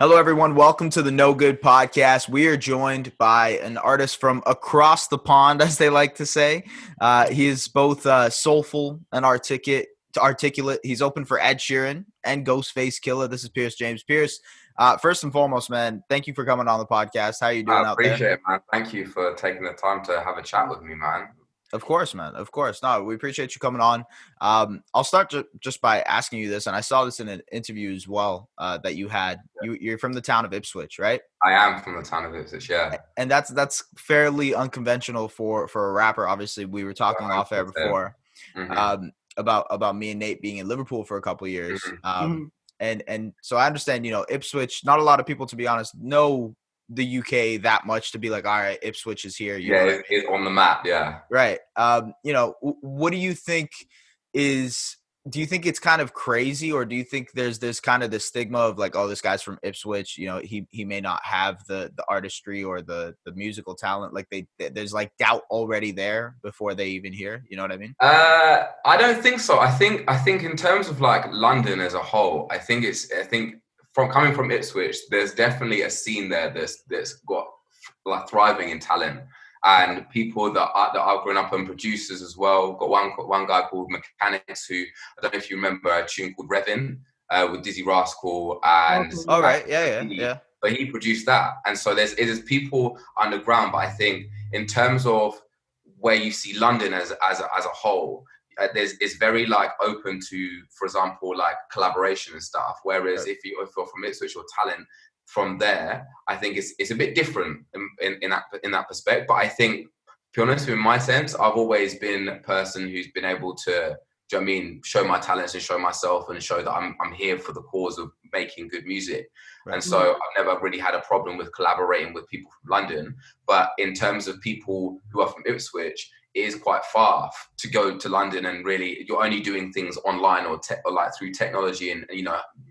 Hello, everyone. Welcome to the No Good Podcast. We are joined by an artist from across the pond, as they like to say. He is both soulful and articulate. He's open for Ed Sheeran and Ghostface Killah. This is Piers James. Piers, first and foremost, man, thank you for coming on the podcast. How are you I doing out there? appreciate it, man. Thank you for taking the time to have a chat with me, man. Of course, man. Of course. No, we appreciate you coming on. I'll start just by asking you this, and I saw this in an interview as well that you had. You're from the town of Ipswich, right? I am from the town of Ipswich, yeah. And that's fairly unconventional for a rapper. Obviously, we were talking off air 100%. before hmm about me and Nate being in Liverpool for a couple of years. hmm And so I understand, Ipswich. Not a lot of people, to be honest, know the UK that much to be like, all right, Ipswich is here. You know Yeah, what I it's on the map, yeah. Right. What do you think is do you think it's kind of crazy, or do you think there's kind of the stigma of like, oh, this guy's from Ipswich, he may not have the artistry or the musical talent, like there's like doubt already there before they even hear, you know what I mean? I don't think so. I think in terms of like London as a whole, I think from coming from Ipswich, there's definitely a scene there that's got like thriving in talent. And people that I've grown up on, producers as well. Got one guy called Mechanics, who I don't know if you remember a tune called Revin with Dizzy Rascal and Okay, All yeah. right. Yeah. but he produced that. And so there's people underground. But I think in terms of where you see London as a whole, it's very like open to, for example, like collaboration and stuff. Whereas Right. if you're from Ipswich, your talent from there, I think it's a bit different in that perspective. But I think, to be honest, in my sense, I've always been a person who's been able to, do you know what I mean, show my talents and show myself and show that I'm here for the cause of making good music. And Right. so I've never really had a problem with collaborating with people from London. But in terms of people who are from Ipswich, it is quite far to go to London, and really you're only doing things online or like through technology and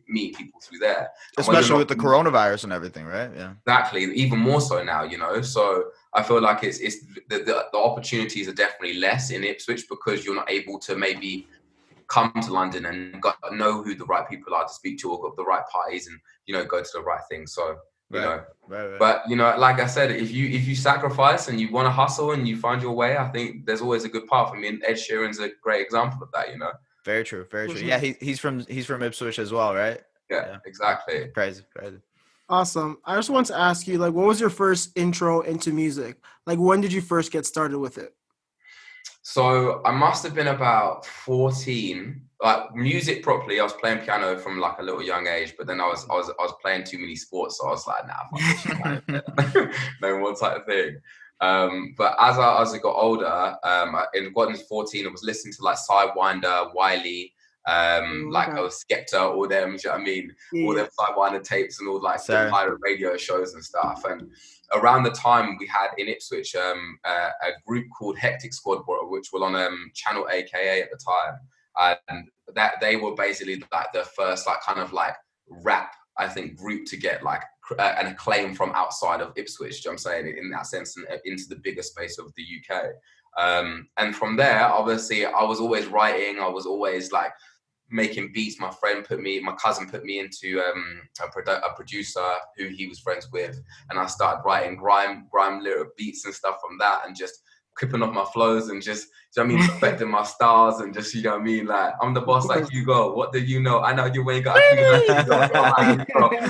meet people through there. And when you're Especially not with the coronavirus and everything, right? Yeah. exactly, even more so now, so I feel like it's the opportunities are definitely less in Ipswich because you're not able to maybe come to London and know who the right people are to speak to, or got the right parties, and go to the right things. So you Right. know Right. but like I said, if you sacrifice and you want to hustle and you find your way, I think there's always a good path. I mean, Ed Sheeran's a great example of that. Very true. Very For true. sure. Yeah, he's from Ipswich as well, right? Yeah, Yeah. exactly. Crazy. Crazy. Awesome. I just want to ask you, like, what was your first intro into music? Like, when did you first get started with it? So I must have been about 14. Like music properly, I was playing piano from like a little young age, but then I was playing too many sports, so I was like, nah, fuck this shit, man. No more type of thing. But as I got older, in got into 14, I was listening to like Sidewinder, Wiley, like I Okay. was Skepta, all them, do you know what I mean? All Yeah. them Sidewinder tapes and all like the Sorry. pirate radio shows and stuff. And around the time we had in Ipswich a group called Hectic Squad, which were on Channel AKA at the time, and that they were basically like the first like kind of like rap, I think, group to get like an acclaim from outside of Ipswich. Do you know what I'm saying, in that sense, and into the bigger space of the UK. And from there, obviously, I was always writing. I was always like making beats. My cousin put me into a producer who he was friends with, and I started writing grime lyric beats and stuff from that, and just clipping off my flows and just, do you know what I mean, perfecting my stars, and just, you know what I mean, like, I'm the boss like you go. What do you know? I know you ain't got a clue like you go. You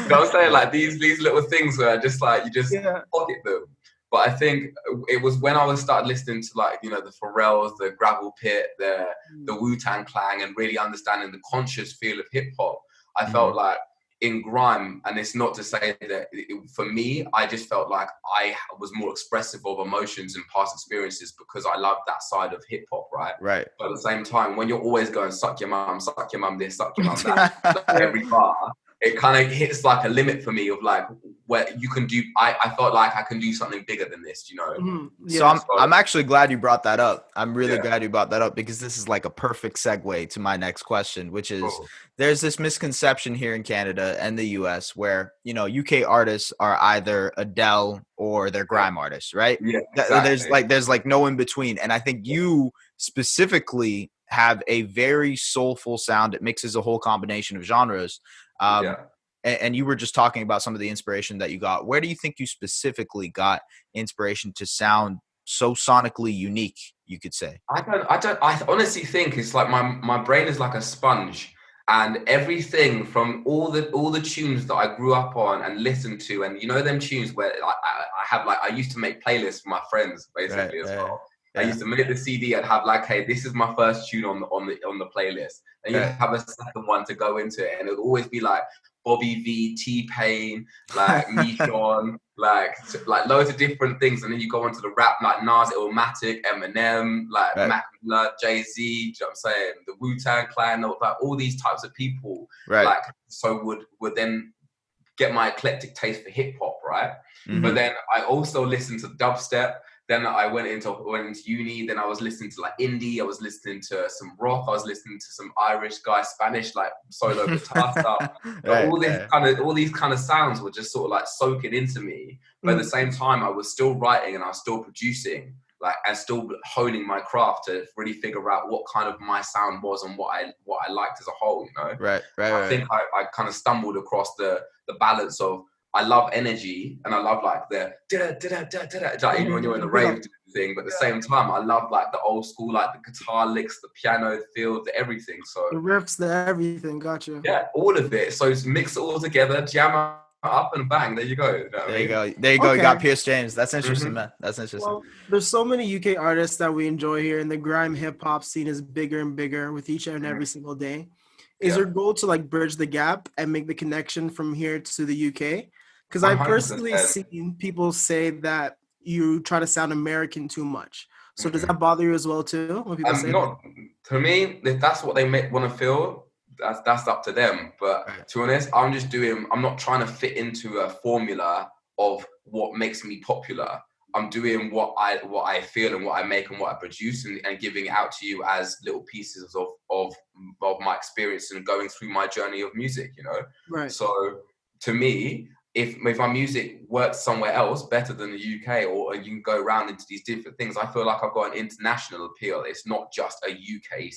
know what I'm saying? Like these little things where I just like you just Yeah. pocket them. But I think it was when I was started listening to like, the Pharrells, the Gravel Pit, the Wu-Tang Clan, and really understanding the conscious feel of hip hop. I felt like in grime, and it's not to say that for me, I just felt like I was more expressive of emotions and past experiences because I loved that side of hip hop, right? Right. But at the same time, when you're always going suck your mum this, suck your mum that, every bar, it kind of hits like a limit for me of like where you can do. I felt like I can do something bigger than this, Mhm. So Yeah. I'm actually glad you brought that up. I'm really Yeah. glad you brought that up because this is like a perfect segue to my next question, which is Cool. there's this misconception here in Canada and the US where, UK artists are either Adele or they're grime artists, right? Yeah, There's exactly. like no in between. And I think you specifically have a very soulful sound. It mixes a whole combination of genres. Um, Yeah. and you were just talking about some of the inspiration that you got. Where do you think you specifically got inspiration to sound so sonically unique, you could say? I honestly think it's like my brain is like a sponge, and everything from all the tunes that I grew up on and listened to, and you know them tunes where I have like, I used to make playlists for my friends Right, basically as right. well. I Yeah, used to make the CD and have like, hey, this is my first tune on the playlist, and you right. have a second one to go into it, and it would always be like Bobby V, T-Pain, like Michon, like loads of different things, and then you go onto the rap like Nas, Illmatic, Eminem, like Right, Mac Miller, Jay-Z. Do you know what I'm saying? The Wu-Tang Clan, like all these types of people, right. like so would then get my eclectic taste for hip hop, right? But Mhm. then I also listened to dubstep. Then I went into uni. Then I was listening to like indie. I was listening to some rock. I was listening to some Irish guy, Spanish like solo guitar stuff. So Right, right. all these kind of sounds were just sort of like soaking into me. But at the Mm. same time, I was still writing and I was still producing, like, and still honing my craft to really figure out what kind of my sound was and what I liked as a whole. You know, Right, right, I right. think I kind of stumbled across the balance of, I love energy and I love like the like even when you're in the Big up. rave thing, but at the same time I love like the old school, like the guitar licks, the piano feel, the everything. So The riffs, the everything. Gotcha. yeah, all of it. So mix it all together, jam it up, and bang, there you go. You know what There I you mean? go. There you go. You Okay. got Piers James. That's interesting, Hmm. man. That's interesting. Well, there's so many UK artists that we enjoy here, and the grime hip hop scene is bigger and bigger with each and every single day. Is Yeah, your goal to like bridge the gap and make the connection from here to the UK? Because I've personally 100%. seen people say that you try to sound American too much. So does Mm-mm. that bother you as well too when people say that? Not to me. If that's what they want to feel, that's up to them. But Right. to be honest, I'm just doing. I'm not trying to fit into a formula of what makes me popular. I'm doing what I feel and what I make and what I produce, and giving it out to you as little pieces of my experience and going through my journey of music. You know, Right. so to me, if my music works somewhere else better than the UK, or you can go around into these different things, I feel like I've got an international appeal. It's not just a UK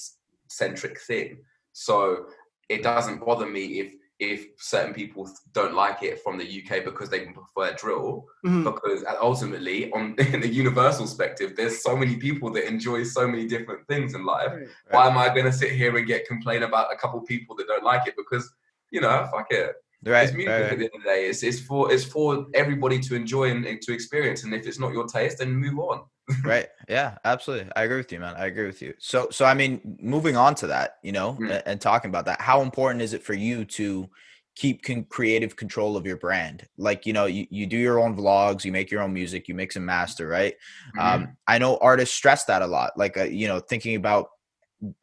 centric thing. So it doesn't bother me if certain people don't like it from the UK because they prefer drill. Mhm. Because ultimately, on in the universal perspective, there's so many people that enjoy so many different things in life. Right. Why am I going to sit here and complain about a couple people that don't like it? Because, fuck it. Right, It's music right, at right. the end of the day. It's for everybody to enjoy and to experience. And if it's not your taste, then move on. Right. Yeah, absolutely. I agree with you, man. I agree with you. So I mean, moving on to that, Mm. and talking about that, how important is it for you to keep creative control of your brand? Like, you do your own vlogs, you make your own music, you mix and master, right? Mhm. I know artists stress that a lot, like, thinking about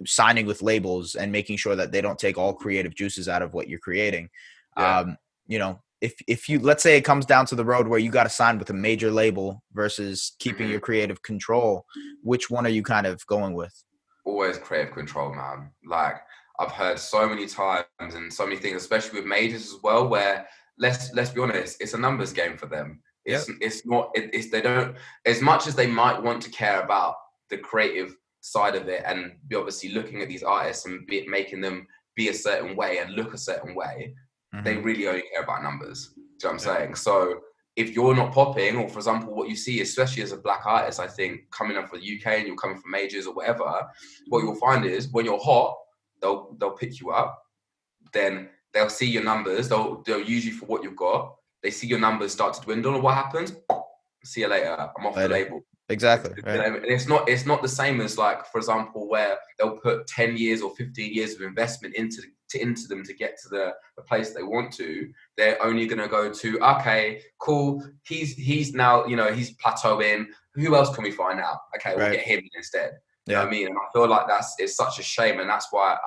signing with labels and making sure that they don't take all creative juices out of what you're creating. Yeah. If you, let's say it comes down to the road where you got to sign with a major label versus keeping your Mhm. creative control, which one are you kind of going with? Always creative control, man. Like, I've heard so many times and so many things, especially with majors as well, where let's be honest, it's a numbers game for them. Yep. It's not it's they don't, as much as they might want to care about the creative side of it and be obviously looking at these artists and making them be a certain way and look a certain way, they Hmm. really only care about numbers. Do you know what I'm Yep. saying? So if you're not popping, or for example, what you see, especially as a black artist, I think coming up from the UK and you're coming from majors or whatever, what you'll find is when you're hot, they'll pick you up. Then they'll see your numbers. They'll use you for what you've got. They see your numbers start to dwindle, and what happens? See you later. I'm off the Later. label. Exactly. Right. And it's not the same as, like, for example, where they'll put 10 years or 15 years of investment into them to get to the place they want to. They're only going to go to, okay, cool, he's now, he's plateauing, who else can we find out? Okay, we'll Right. get him instead. You know Yeah. what I mean? And I feel like it's such a shame, and that's why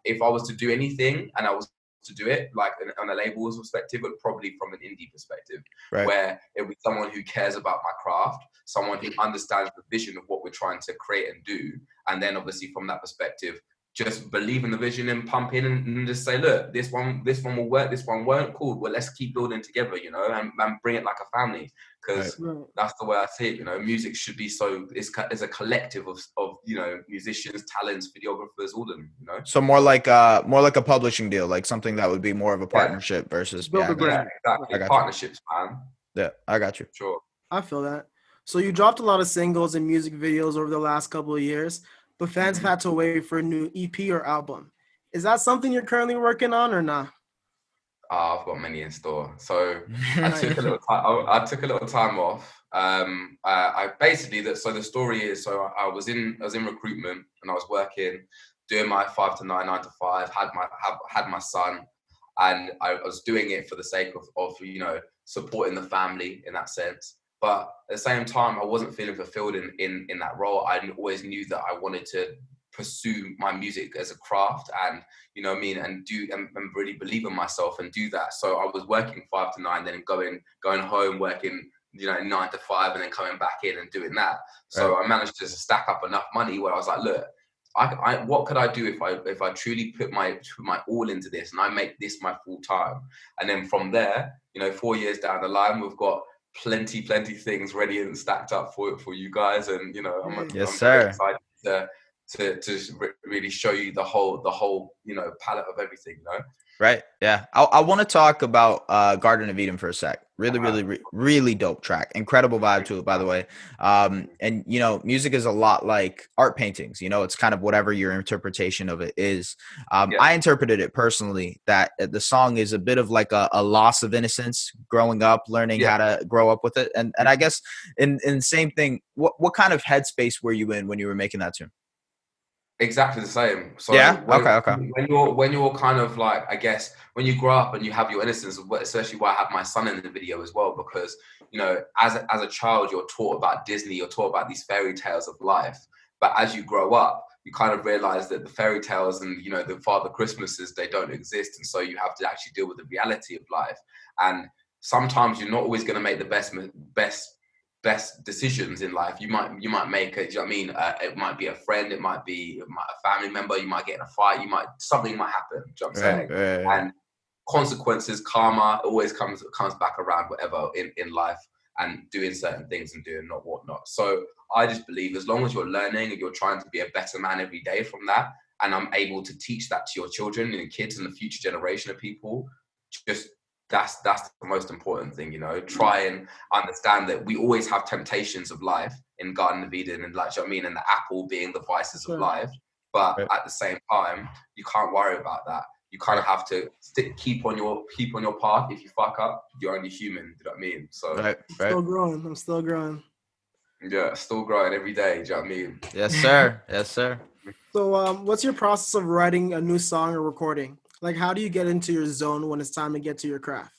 if I was to do anything and I was to do it like on a label's perspective, but probably from an indie perspective, Right. where it was someone who cares about my craft, someone who understands the vision of what we're trying to create and do, and then obviously from that perspective, just believe in the vision and pump in and just say, look, this one will work, this one won't. Cool. Well, let's keep building together, you know, and bring it like a family, because that's the way I see it. You know, music should be it's a collective of you know, musicians, talents, videographers, all of them. You know, so more like a publishing deal, like something that would be more of a partnership versus exactly. Partnerships, man. Yeah, I got you. Sure. I feel that. So you dropped a lot of singles and music videos over the last couple of years, but fans have had to wait for a new EP or album. Is that something you're currently working on or not? I've got many in store. So I took a little time off. I basically so the story is, so I was in recruitment, and I was working, doing my 5 to 9, 9 to 5. Had my son, and I was doing it for the sake of you know, supporting the family in that sense. But at the same time, I wasn't feeling fulfilled in that role. I always knew that I wanted to pursue my music as a craft, and you know what I mean, and really believe in myself and do that. So I was working 5 to 9, then going home, working, you know, 9 to 5, and then coming back in and doing that. So I managed to stack up enough money where I was like, look, I what could I do if I truly put my all into this, and I make this my full time. And then from there, you know, 4 years down the line, we've got plenty things ready and stacked up for you guys. And you know, I'm very excited to really show you the whole you know, palette of everything, you know. Right. Yeah. I want to talk about Garden of Eden for a sec. Really dope track. Incredible vibe to it, by the way. And, you know, music is a lot like art paintings. You know, it's kind of whatever your interpretation of it is. I interpreted it personally that the song is a bit of like a loss of innocence, growing up, learning how to grow up with it. And I guess in the same thing, what kind of headspace were you in when you were making that tune? Exactly the same. So when you're kind of like, I guess when you grow up and you have your innocence, especially why I have my son in the video as well, because you know, as a child, you're taught about Disney, you're taught about these fairy tales of life, but as you grow up, you kind of realize that the fairy tales and, you know, the Father Christmases, they don't exist, and so you have to actually deal with the reality of life. And sometimes you're not always going to make the best decisions in life. You might make it, you know what I mean? It might be a friend, it might be a family member, you might get in a fight, something might happen, you know what I'm saying? And consequences, karma always comes back around, whatever, in life, and doing certain things and doing not whatnot. So I just believe as long as you're learning and you're trying to be a better man every day from that, and I'm able to teach that to your children and kids and the future generation of people, just that's the most important thing, you know. Try and understand that we always have temptations of life in Garden of Eden, and like, you know what I mean, and the apple being the vices of life. But at the same time, you can't worry about that. You kind of have to keep on your path. If you fuck up, you're only human. You know what I mean? So Still growing. I'm still growing. Yeah, still growing every day. Do you know what I mean? Yes, sir. Yes, sir. So, what's your process of writing a new song or recording? Like, how do you get into your zone when it's time to get to your craft?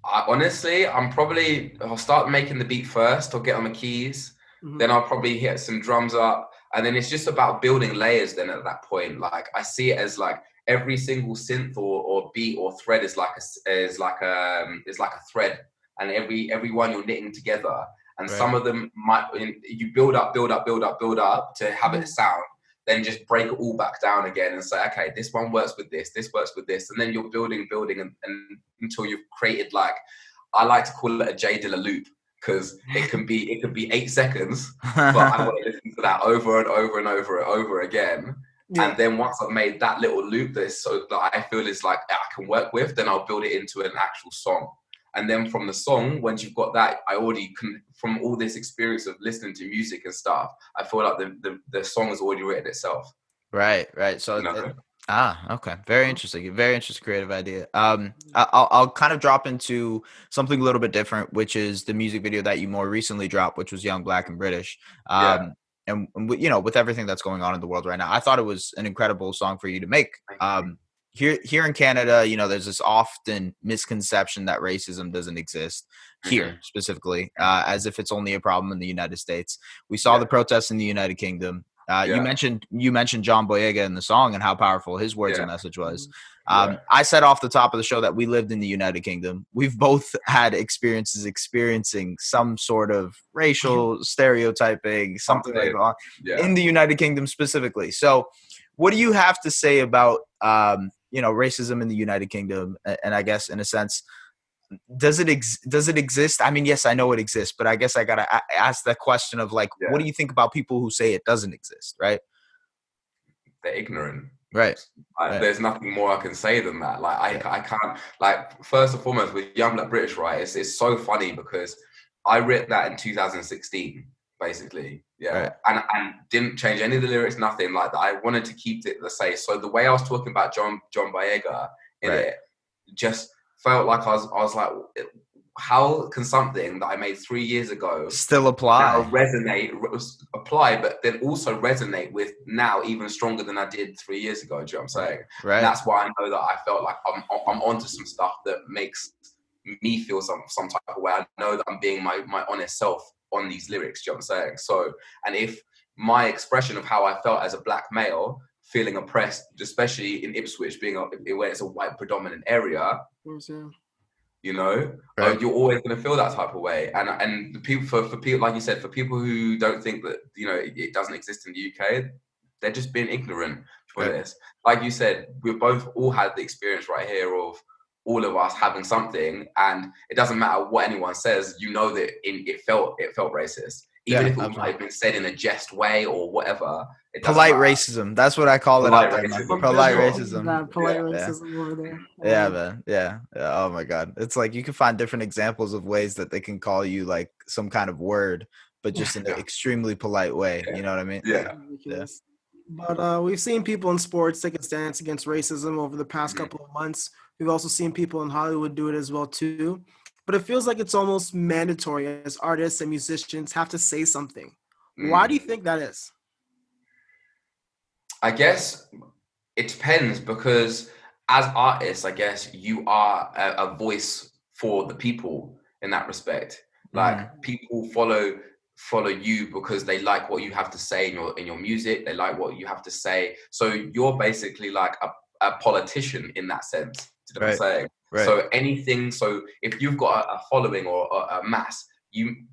Honestly, I'll start making the beat first. I'll get on the keys. Then I'll probably hit some drums up. And then it's just about building layers then at that point. Like, I see it as like every single synth or beat or thread is like a thread. And every one you're knitting together. And some of them you build up to have it sound. Then just break it all back down again and say, okay, this one works with this works with this. And then you're building and until you've created, like, I like to call it a J Dilla loop, because it can be 8 seconds, but I want to listen to that over and over and over again. Yeah. And then once I've made that little loop that I feel is like I can work with, then I'll build it into an actual song. And then from the song, once you've got that, I already can, from all this experience of listening to music and stuff, I feel like the song has already written itself. Right. So, okay. Very interesting creative idea. I'll kind of drop into something a little bit different, which is the music video that you more recently dropped, which was Young, Black, and British. And you know, with everything that's going on in the world right now, I thought it was an incredible song for you to make. Here in Canada, you know, there's this often misconception that racism doesn't exist here specifically, as if it's only a problem in the United States. We saw the protests in the United Kingdom. You mentioned John Boyega in the song and how powerful his words and message was. I said off the top of the show that we lived in the United Kingdom. We've both had experiencing some sort of racial stereotyping, something like that in the United Kingdom specifically. So what do you have to say about racism in the United Kingdom? And I guess in a sense, does it exist? I mean, yes, I know it exists, but I guess I gotta ask that question of like, what do you think about people who say it doesn't exist? Right? They're ignorant. Right. There's nothing more I can say than that. Like I can't, like, first and foremost with Young Black British, right? It's so funny because I wrote that in 2016, basically. Yeah. Right. And didn't change any of the lyrics, nothing like that. I wanted to keep it the same. So the way I was talking about John Boyega in it just felt like I was like, how can something that I made 3 years ago still apply, apply, but then also resonate with now even stronger than I did 3 years ago? Do you know what I'm saying? Right. And that's why I know that I felt like I'm onto some stuff that makes me feel some type of way. I know that I'm being my honest self on these lyrics. Do you know what I'm saying? So, and if my expression of how I felt as a black male, feeling oppressed, especially in Ipswich, where it's a white predominant area. You know, you're always going to feel that type of way, and the people for people, like you said, for people who don't think that it doesn't exist in the UK, they're just being ignorant for this. Like you said, we've both all had the experience right here of all of us having something, and it doesn't matter what anyone says. You know that it felt racist, even if it might have been said in a jest way or whatever. Polite racism. That's what I call it out there, man. Polite racism. Polite racism over there. Yeah, man. Yeah. Oh my God. It's like you can find different examples of ways that they can call you like some kind of word, but just in an extremely polite way. You know what I mean? Yeah. But we've seen people in sports take a stance against racism over the past couple of months. We've also seen people in Hollywood do it as well too. But it feels like it's almost mandatory as artists and musicians have to say something. Why do you think that is? I guess it depends, because as artists, I guess you are a voice for the people in that respect. Like people follow you because they like what you have to say in your music. They like what you have to say. So you're basically like a politician in that sense. Do you know what I'm saying? Right. So anything. So if you've got a following or a mass,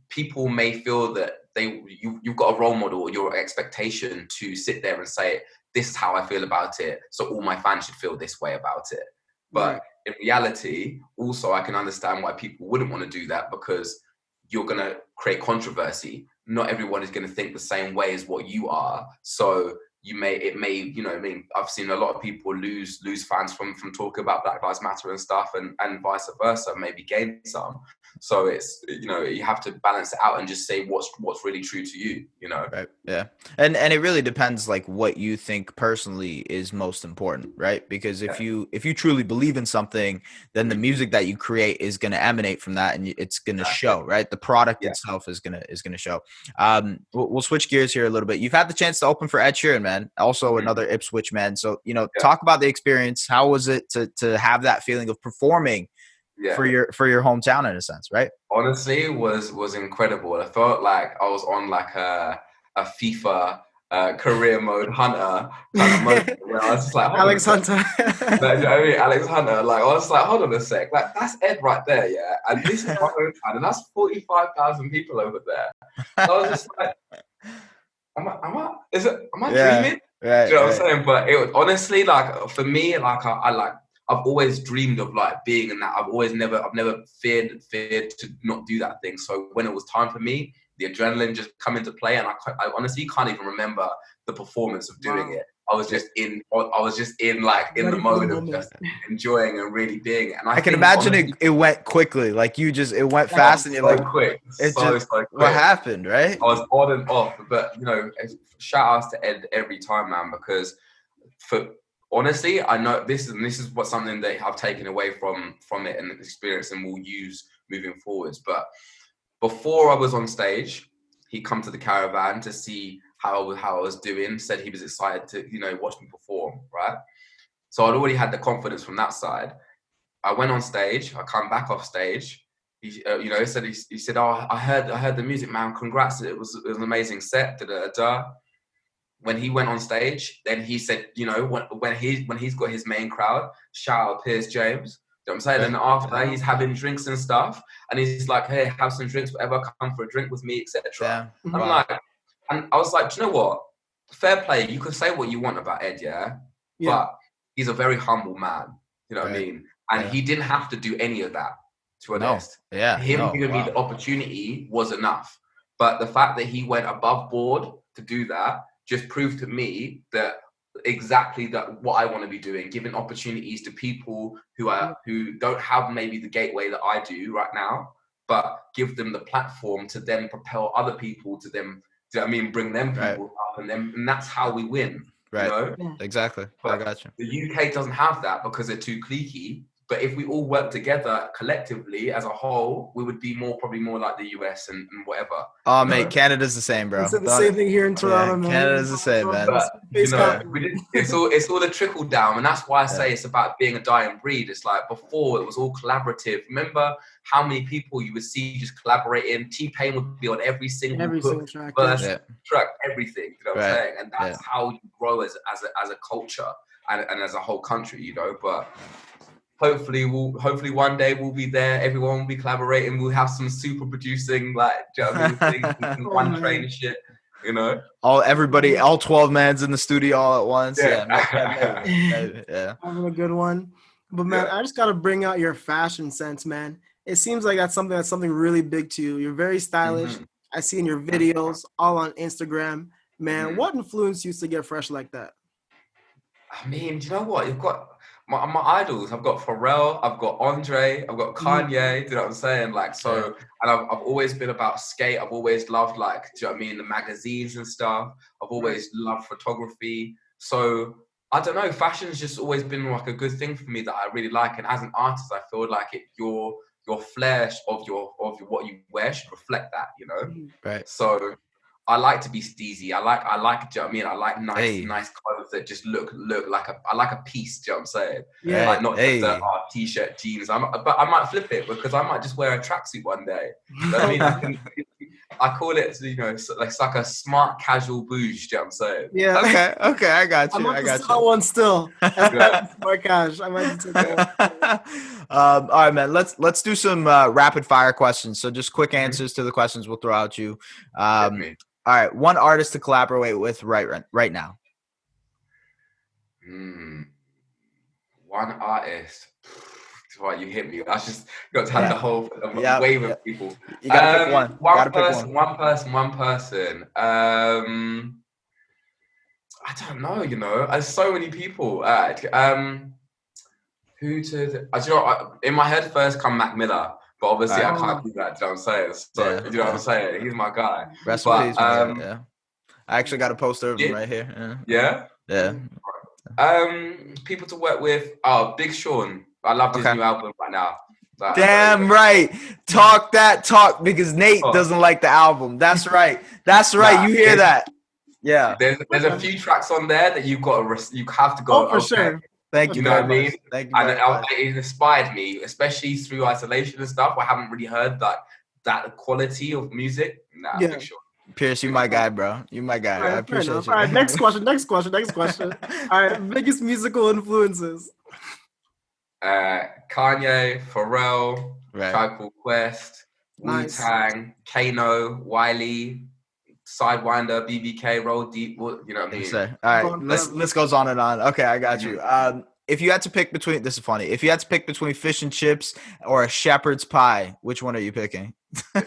people may feel that you've got a role model or your expectation to sit there and say, this is how I feel about it, so all my fans should feel this way about it. But in reality, also, I can understand why people wouldn't want to do that, because you're going to create controversy. Not everyone is going to think the same way as what you are. So I've seen a lot of people lose fans from talking about Black Lives Matter and stuff, and vice versa, maybe gain some. So it's, you have to balance it out and just say what's really true to you, Right. Yeah. And it really depends like what you think personally is most important, right? Because if you truly believe in something, then the music that you create is going to emanate from that, and it's going to show, right? The product itself is going to show. We'll switch gears here a little bit. You've had the chance to open for Ed Sheeran, man. Also another Ipswich man. So, talk about the experience. How was it to have that feeling of performing for your hometown in a sense, right? Honestly, was incredible. I felt like I was on like a FIFA career mode hunter kind of mode, where I was just like, Alex Hunter. Alex Hunter. Like, I was like, hold on a sec. Like, that's Ed right there, yeah. And this is my hometown, and that's 45,000 people over there. So I was just like, am I dreaming? Right, do you know what I'm saying? But it was honestly, like, for me, like I've always dreamed of like being in that. I've never feared to not do that thing. So when it was time for me, the adrenaline just come into play, and I honestly can't even remember the performance of doing it. I was just in the mode of just enjoying and really being it. And I can imagine honestly, it went quickly. Like it went fast, and you're like, quick. So quick. What happened, right? I was on and off, but shout outs to Ed every time, man, because honestly, I know this is what something that I've taken away from it and the experience, and will use moving forwards. But before I was on stage, he come to the caravan to see how I was doing. Said he was excited to watch me perform. Right, so I'd already had the confidence from that side. I went on stage. I come back off stage. He said, "Oh, I heard the music, man. Congrats! It was an amazing set." When he went on stage, then he said, when he's got his main crowd, shout out Piers James. You know what I'm saying? And after that, he's having drinks and stuff, and he's like, hey, have some drinks, whatever, come for a drink with me, etc. And I was like, do you know what? fair play. You can say what you want about Ed, but he's a very humble man. You know what I mean? And he didn't have to do any of that. To be honest, him giving me the opportunity was enough. But the fact that he went above board to do that just proved to me that exactly that what I want to be doing, giving opportunities to people who don't have maybe the gateway that I do right now, but give them the platform to then propel other people to them. Do you know what I mean? Bring them people up, and that's how we win. Right. You know? Exactly. But I got you. The UK doesn't have that because they're too cliquey. But if we all work together collectively as a whole, we would be probably more like the US and whatever. Oh, mate, Canada's the same, bro. It's the same thing here in Toronto, man. Canada's the same, man. But, it's all a trickle down, and that's why I say it's about being a dying breed. It's like before it was all collaborative. Remember how many people you would see just collaborating? T-Pain would be on every single track, track, everything. You know what I'm saying? And that's how you grow as a culture and as a whole country. You know, but. Hopefully one day we'll be there. Everyone will be collaborating. We'll have some super producing, like, do you know what I mean, things, one train and shit, you know. All 12 mans in the studio all at once. Yeah. Having a good one. But man, I just gotta bring out your fashion sense, man. It seems like that's something really big to you. You're very stylish. I see in your videos, all on Instagram. Man, what influenced you to get fresh like that? I mean, do you know what? You've got my idols. I've got Pharrell, I've got Andre, I've got Kanye. Do you know what I'm saying? Like, so, and I've always been about skate. I've always loved, like, do you know what I mean, the magazines and stuff. I've always loved photography. So I don't know, fashion's just always been like a good thing for me that I really like. And as an artist, I feel like your flair of what you wear should reflect that, you know? Right. So I like to be steezy. I like, do you know what I mean? I like nice clothes that just look like I like a piece, do you know what I'm saying? Yeah. Like not just a t-shirt, jeans. But I might flip it because I might just wear a tracksuit one day. You know what I mean? I call it, you know, it's like a smart casual bouge, do you know what I'm saying? Yeah. Okay, I got you. I got that one still. Smart cash. I might just take that one. All right, man. Let's do some rapid fire questions. So just quick answers to the questions we'll throw out you. All right, one artist to collaborate with right now. One artist. Why you hit me? I just got to have the whole wave of people. You gotta pick one. One person. I don't know. You know, there's so many people. Who to? Do you know? In my head, first come Mac Miller. But obviously, I can't do that. Do you know what I'm saying? So, you know what I'm saying? He's my guy. Rest in peace, I actually got a poster of him right here. Yeah? People to work with. Oh, Big Sean. I love his new album right now. Damn right. Talk that talk because Nate doesn't like the album. That's right. You hear that? Yeah. There's a few tracks on there that you have to go. For sure. Thank you. You know what I mean? Thank you. And it inspired me, especially through isolation and stuff. I haven't really heard that quality of music. Big Sean. Pierce, you my guy, bro. You my guy. I appreciate you. All right, next question. All right, biggest musical influences. Kanye, Pharrell, Tribe Called Quest, Wu-Tang, Kano, Wiley, Sidewinder, BBK, Roll Deep. You know what I mean? All right, list goes on and on. Okay, I got you. If you had to pick between, this is funny. If you had to pick between fish and chips or a shepherd's pie, which one are you picking? All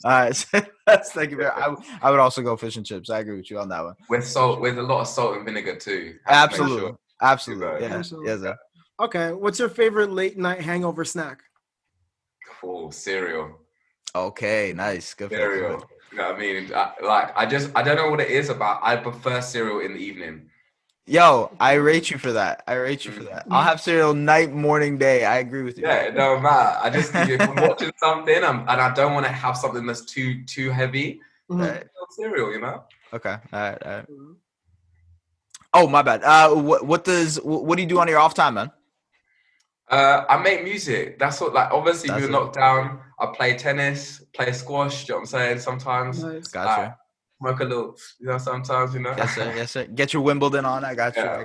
right, thank you very much. I would also go fish and chips. I agree with you on that one. With salt, with a lot of salt and vinegar too. Absolutely. Yeah. Yes, sir. Okay, what's your favorite late night hangover snack? Oh, cereal. Okay, nice. Good cereal. You know what I mean? I don't know what it is about. I prefer cereal in the evening. Yo, I rate you for that. I'll have cereal night, morning, day. I agree with you. Yeah, it don't matter. I just if I'm watching something and I don't want to have something that's too heavy. Cereal, you know. Okay. All right. Oh, my bad. What do you do on your off time, man? I make music. That's what, like, obviously we were knocked down. I play tennis, play squash, do you know what I'm saying? Sometimes. Nice. Gotcha. Smoke a little, sometimes, you know. Yes, sir. Get your Wimbledon on. I got you. I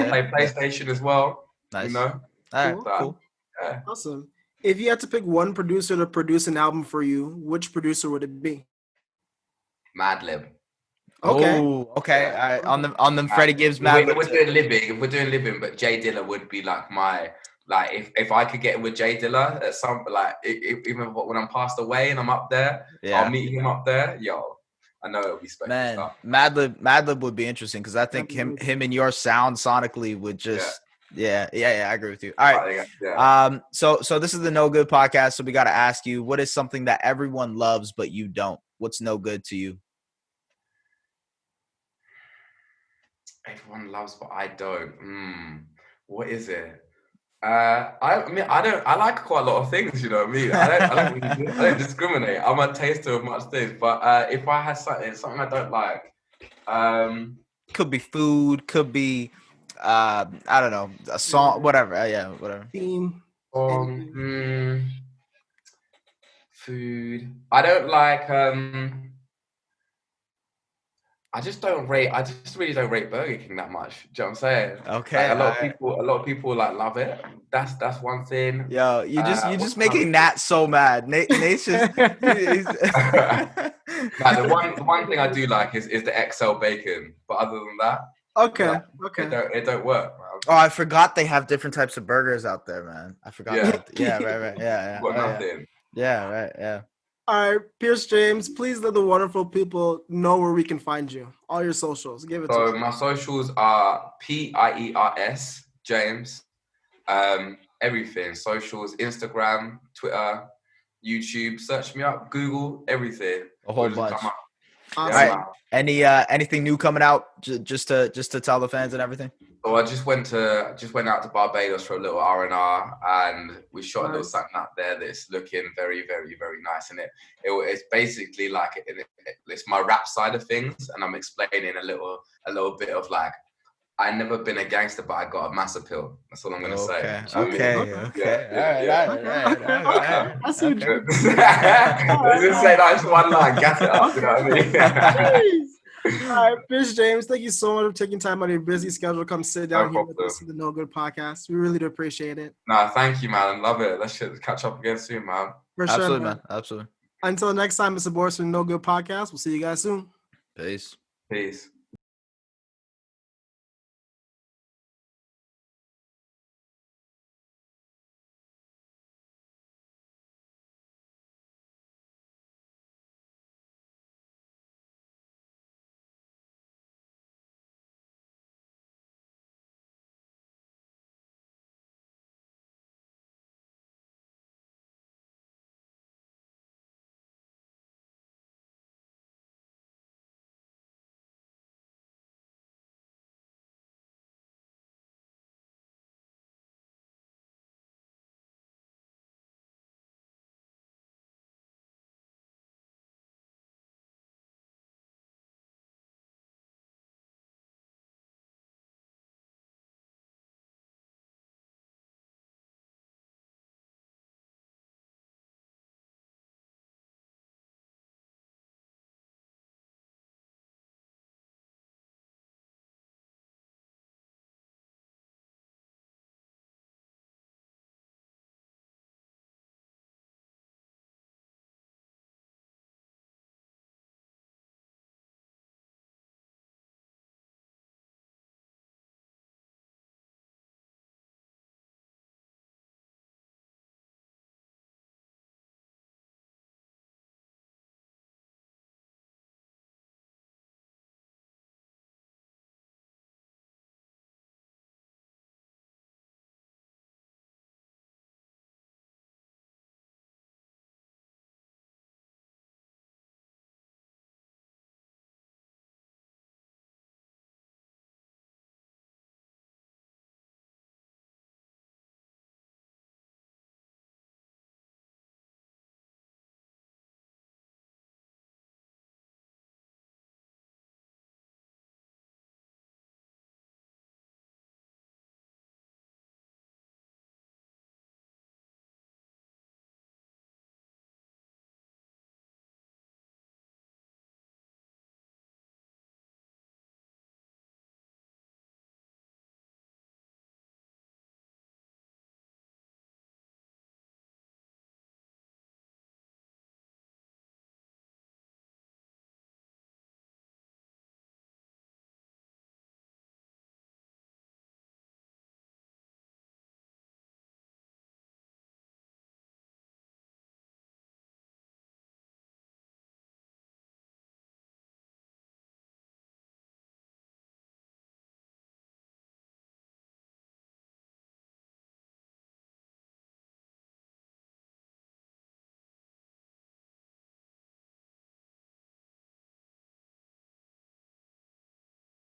play PlayStation as well. Nice. You know. All right, cool. Yeah. Awesome. If you had to pick one producer to produce an album for you, which producer would it be? Madlib. Okay. Oh, okay. Yeah. All right. On them Freddie Gibbs If Mad we're Lib tip. doing living, if we're doing living, but Jay Dilla would be like my if I could get in with Jay Dilla at some even when I'm passed away and I'm up there, Yeah. I'll meet him up there. Yo, I know it'll be special Man, stuff. Mad Lib would be interesting because I think him and your sound sonically would just yeah, I agree with you. All right. Yeah. So this is the No Good podcast. So we got to ask you, what is something that everyone loves but you don't? What's no good to you? Everyone loves, but I don't. What is it? I mean, I like quite a lot of things. You know what I mean? I don't discriminate. I'm a taster of much things. But if I had something I don't like, could be food, could be I don't know, a song, whatever. Yeah, whatever. Theme. Food. I don't like. I just really don't rate Burger King that much. Do you know what I'm saying? Okay. Like, a lot of people like love it. That's one thing. Yo, you just making Nat so mad. Nate's just. Now, the one thing I do like is the XL bacon, but other than that, okay. It don't work. Man. Oh, I forgot they have different types of burgers out there, man. I forgot. Yeah. Yeah, right. Yeah. Got nothing. Yeah, right. Yeah. All right, Piers James, please let the wonderful people know where we can find you. All your socials. Give it to us. So my socials are Piers James. Everything. Socials, Instagram, Twitter, YouTube. Search me up. Google, everything. A whole bunch. Awesome. All right. Anything new coming out? Just to tell the fans and everything. So I just went out to Barbados for a little R&R, and we shot a little something out there that's looking very, very, very nice. And it's basically like it's my rap side of things, and I'm explaining a little bit of like, I never been a gangster, but I got a mass appeal. That's all I'm gonna say. Okay. All right. I see what you're doing. Let's just say that's one line. Gas it up. You know what I mean? All right, Piers James, thank you so much for taking time out of your busy schedule to come sit down here with us in the No Good podcast. We really do appreciate it. Nah, thank you, man. Love it. Let's catch up again soon, man. For Absolutely, sure, man. Absolutely. Until next time, it's the Boris from the No Good podcast. We'll see you guys soon. Peace. Peace.